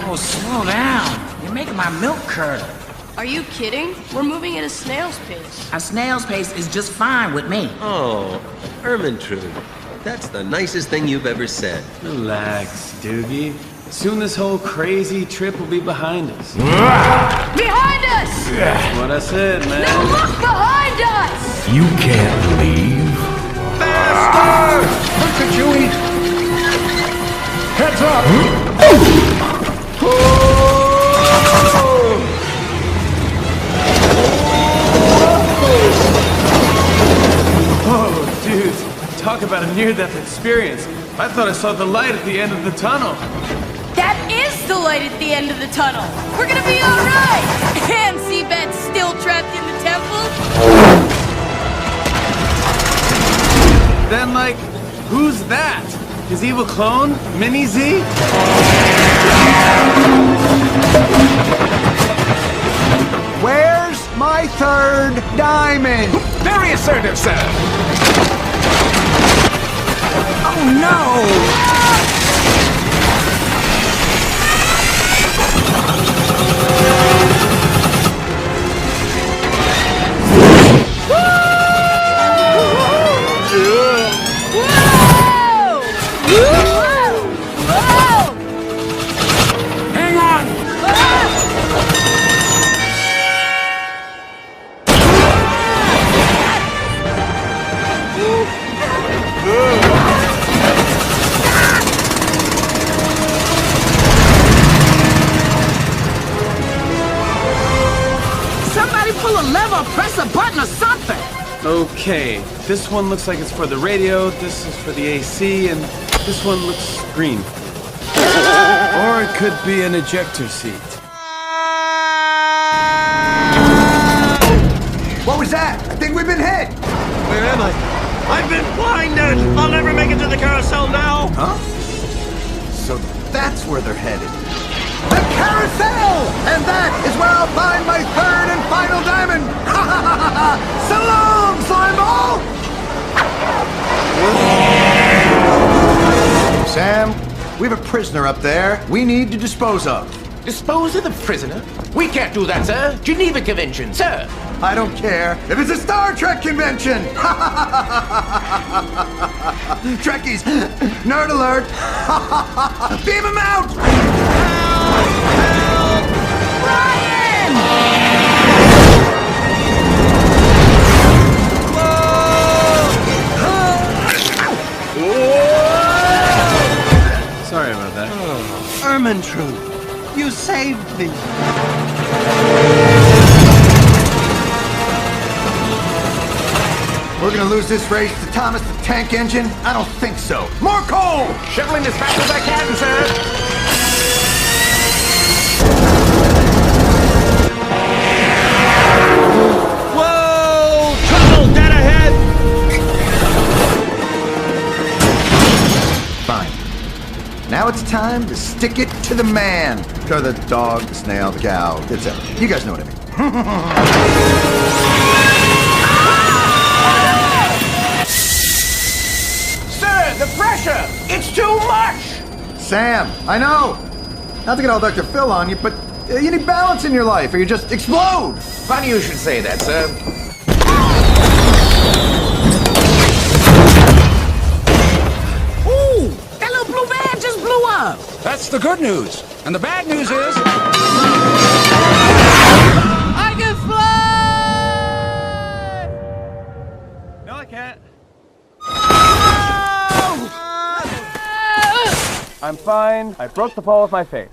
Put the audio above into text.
Oh, slow down. You're making my milk curdle. Are you kidding? We're moving at a snail's pace. A snail's pace is just fine with me. Oh, Ermentrude. That's the nicest thing you've ever said. Relax, Doogie. Soon this whole crazy trip will be behind us. Behind us! That's what I said, man. Now look behind us! You can't leave. Faster! Look at Chewie! Heads up! Oh, dude. Talk about a near-death experience. I thought I saw the light at the end of the tunnel. That is the light at the end of the tunnel. We're gonna be all right. And Seabed's still trapped in the temple. Then, like, who's that? His evil clone? Mini-Z? Where's my third diamond? Very assertive, sir. Oh, no! Hang on! Somebody pull a lever, press a button or something! Okay, this one looks like it's for the radio, this is for the AC, and this one looks green. Or it could be an ejector seat. What was that? I think we've been hit! Where am I? I've been blinded! I'll never make it to the carousel now! Huh? So that's where they're headed. The carousel! And that is where I'll find my third and final diamond! Ha ha ha ha ha! So long, Slimeball! Sam, we have a prisoner up there we need to dispose of. Dispose of the prisoner? We can't do that, sir. Geneva Convention, sir. I don't care if it's a Star Trek convention! Trekkies, nerd alert! Beam him out! Ryan! Sorry about that. Ermentrude, you saved me. We're gonna lose this race to Thomas the Tank Engine? I don't think so. More coal! Shoveling as fast as I can, sir. Whoa! Trouble dead ahead! Fine. Now it's time to stick it to the man. Or the dog, the snail, the cow, etc. You guys know what I mean. Sir, the pressure! It's too much! Sam, I know. Not to get all Dr. Phil on you, but you need balance in your life or you just explode. Funny you should say that, sir. Ooh! That little blue van just blew up! That's the good news. And the bad news is... I can fly! No, I can't. I'm fine. I broke the ball with my face.